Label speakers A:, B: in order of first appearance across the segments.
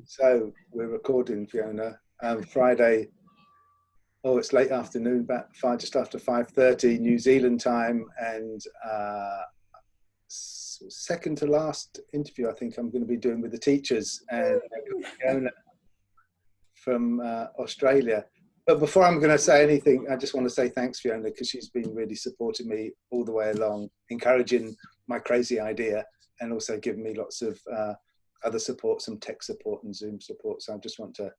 A: So we're recording, Fiona. Friday. Oh, it's late afternoon, about just after 5:30 New Zealand time, and second to last interview I think I'm going to be doing with the teachers and Fiona from Australia. But before I'm going to say anything, I just want to say thanks, Fiona, because she's been really supporting me all the way along, encouraging my crazy idea, and also giving me lots of other support, some tech support and Zoom support. So I just want to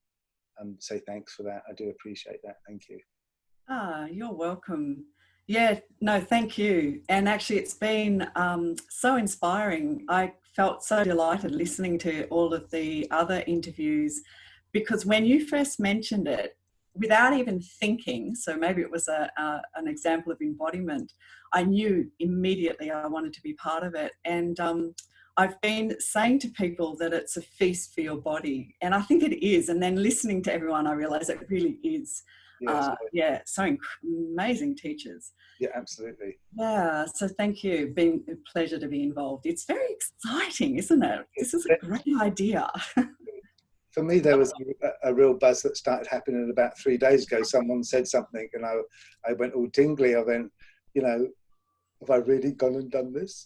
A: say thanks for that. I do appreciate that. Thank you.
B: You're welcome. Yeah, no, thank you. And actually, it's been so inspiring. I felt so delighted listening to all of the other interviews, because when you first mentioned it, without even thinking, so maybe it was an example of embodiment, I knew immediately I wanted to be part of it. And I've been saying to people that it's a feast for your body, and I think it is. And then listening to everyone, I realised it really is.
A: Yes.
B: So amazing teachers.
A: Yeah, absolutely.
B: Yeah, so thank you. Been a pleasure to be involved. It's very exciting, isn't it? This is a great idea.
A: For me, there was a real buzz that started happening about 3 days ago. Someone said something, and I went all tingly. I went, have I really gone and done this?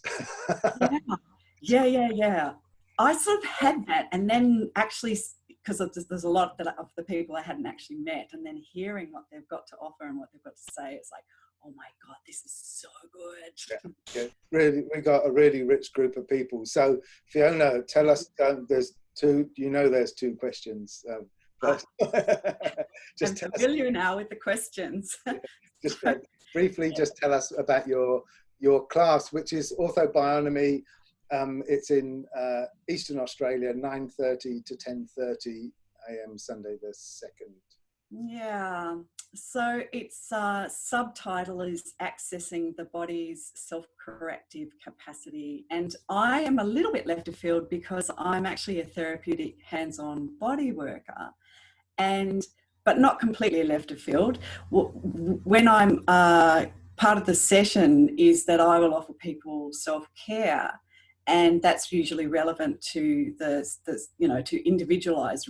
B: Yeah. I sort of had that, and then actually, because there's a lot of the people I hadn't actually met, and then hearing what they've got to offer and what they've got to say, it's like, oh my God, this is so good.
A: Yeah, really, we got a really rich group of people. So Fiona, tell us, there's two questions. First.
B: I'm familiar now with the questions.
A: Just briefly, just tell us about your class, which is Ortho-Bionomy. It's in Eastern Australia, 9:30 to 10:30 a.m. Sunday the 2nd.
B: Yeah, so its subtitle is Accessing the Body's Self-Corrective Capacity. And I am a little bit left of field because I'm actually a therapeutic hands-on body worker, but not completely left of field. When I'm part of the session is that I will offer people self-care, and that's usually relevant to to individualize,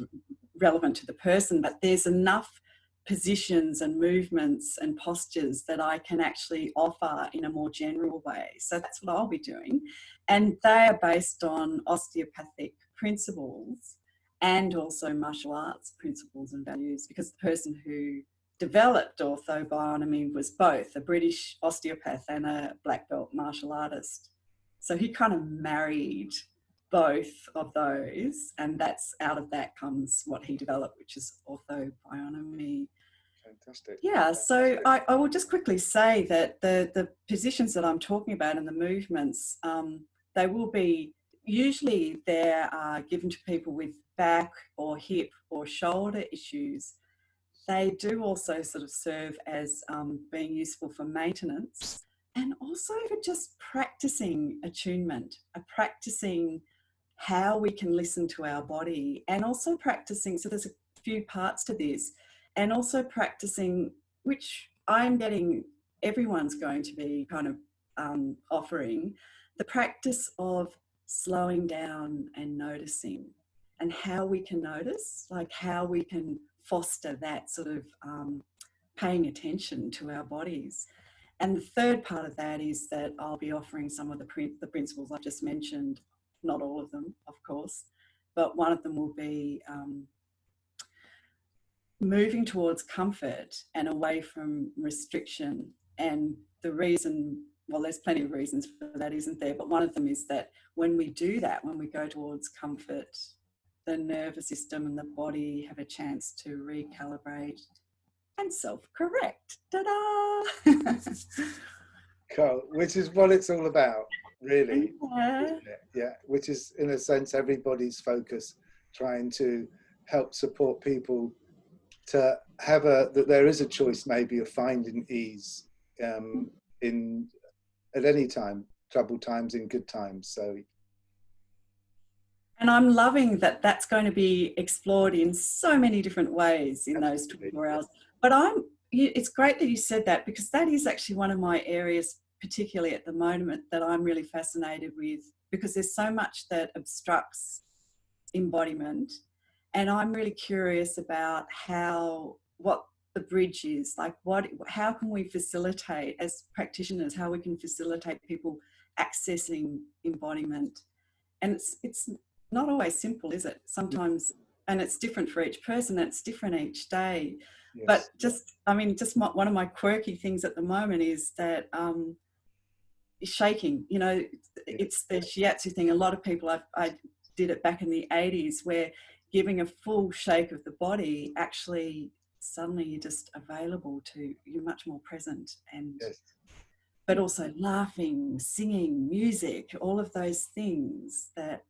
B: relevant to the person, but there's enough positions and movements and postures that I can actually offer in a more general way. So that's what I'll be doing. And they are based on osteopathic principles and also martial arts principles and values, because the person who developed Ortho-Bionomy was both a British osteopath and a black belt martial artist. So he kind of married both of those, and that's out of that comes what he developed, which is Ortho-Bionomy.
A: Fantastic.
B: Yeah, so I will just quickly say that the positions that I'm talking about and the movements, they will be, usually they're given to people with back or hip or shoulder issues. They do also sort of serve as being useful for maintenance, and also for just practicing attunement, practicing how we can listen to our body, and also practicing, so there's a few parts to this, and also practicing, which I'm getting everyone's going to be kind of offering, the practice of slowing down and noticing, and how we can notice, like how we can foster that sort of paying attention to our bodies. And the third part of that is that I'll be offering some of the principles I've just mentioned, not all of them, of course, but one of them will be moving towards comfort and away from restriction. And the reason, well, there's plenty of reasons for that, isn't there? But one of them is that when we do that, when we go towards comfort, the nervous system and the body have a chance to recalibrate and self-correct. Ta-da!
A: Cool. Which is what it's all about, really.
B: Yeah.
A: Which is, in a sense, everybody's focus, trying to help support people to have that there is a choice maybe of finding ease at any time, troubled times and good times. So.
B: And I'm loving that that's going to be explored in so many different ways in those 24 hours. But it's great that you said that, because that is actually one of my areas, particularly at the moment, that I'm really fascinated with, because there's so much that obstructs embodiment. And I'm really curious about what the bridge is, like how can we facilitate, as practitioners, how we can facilitate people accessing embodiment. And it's not always simple, is it? Sometimes, and it's different for each person, and it's different each day. Yes. But just one of my quirky things at the moment is that shaking, you know, it's the shiatsu thing. A lot of people, I did it back in the 80s, where giving a full shake of the body, actually suddenly you're just available to, you're much more present, and but also laughing, singing, music, all of those things that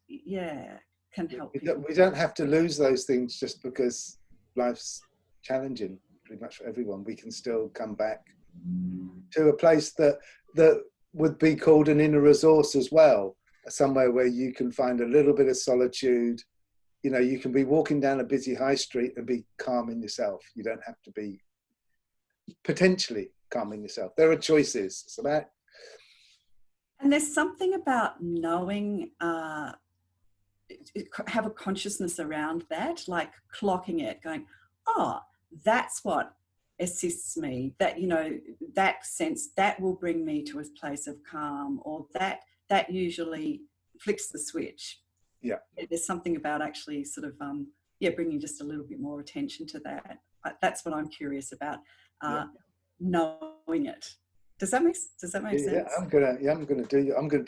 B: can help people.
A: We don't have to lose those things just because life's challenging pretty much for everyone. We can still come back to a place that would be called an inner resource as well, somewhere where you can find a little bit of solitude. You know, you can be walking down a busy high street and be calm in yourself. You don't have to be potentially calm in yourself. There are choices. So that.
B: And there's something about knowing, have a consciousness around that, like clocking it, going, oh, that's what assists me, that, you know, that sense, that will bring me to a place of calm, or that usually flicks the switch.
A: Yeah.
B: There's something about actually sort of, bringing just a little bit more attention to that. That's what I'm curious about, knowing it. Does that make sense?
A: Yeah,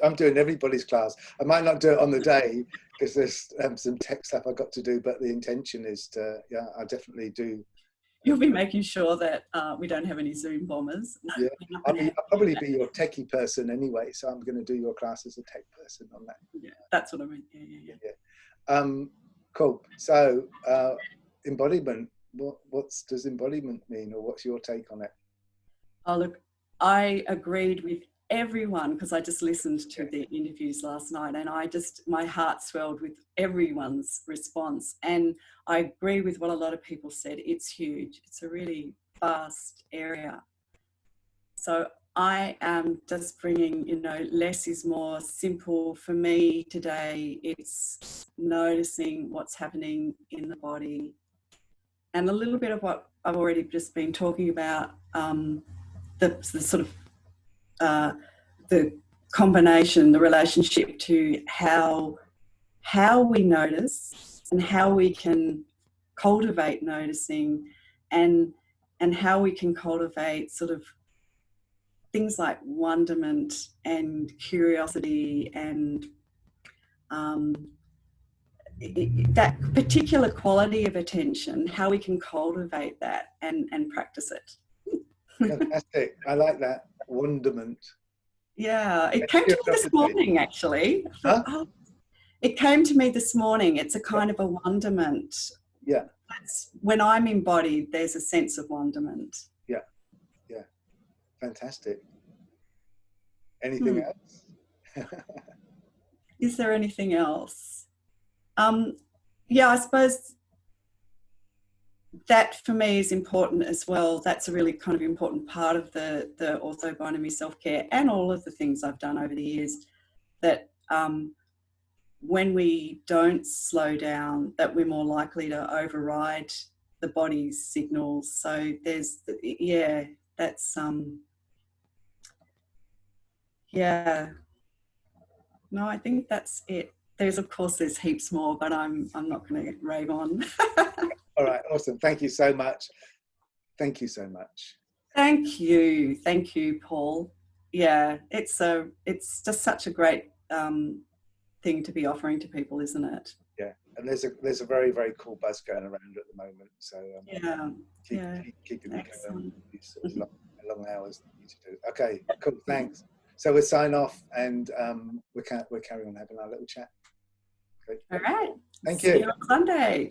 A: I'm doing everybody's class. I might not do it on the day because there's some tech stuff I've got to do, but the intention is to, I definitely do.
B: You'll be making sure that we don't have any Zoom bombers.
A: Yeah, I'll probably be your techie person anyway, so I'm going to do your class as a tech person on that.
B: Yeah, that's what I mean. Yeah.
A: Cool. So, embodiment. What does embodiment mean, or what's your take on it?
B: Oh, look, I agreed with everyone, because I just listened to the interviews last night, and my heart swelled with everyone's response. And I agree with what a lot of people said. It's huge. It's a really vast area. So I am just bringing, you know, less is more. Simple for me today. It's noticing what's happening in the body, and a little bit of what I've already just been talking about, the sort of the combination, the relationship to how we notice and how we can cultivate noticing, and how we can cultivate sort of things like wonderment and curiosity, and that particular quality of attention, how we can cultivate that and practice it.
A: Fantastic. I like that. Wonderment.
B: Yeah, it came to me this morning, actually. It came to me this morning. It's a kind of a wonderment.
A: Yeah.
B: When I'm embodied, there's a sense of wonderment.
A: Yeah. Yeah. Fantastic. Anything else?
B: Is there anything else? I suppose that for me is important as well. That's a really kind of important part of the Ortho-Bionomy self-care, and all of the things I've done over the years, that when we don't slow down, that we're more likely to override the body's signals. So there's, that's, no, I think that's it. There's heaps more, but I'm not going to rave on.
A: All right, awesome. Thank you so much. Thank you so much.
B: Thank you, Paul. Yeah, it's just such a great thing to be offering to people, isn't it?
A: Yeah, and there's a very, very cool buzz going around at the moment. So keep it going. These long hours that you need to do. Okay, cool. Thanks. So we'll sign off, and we'll carry on having our little chat. Okay.
B: All right.
A: Thank you.
B: See you on Sunday.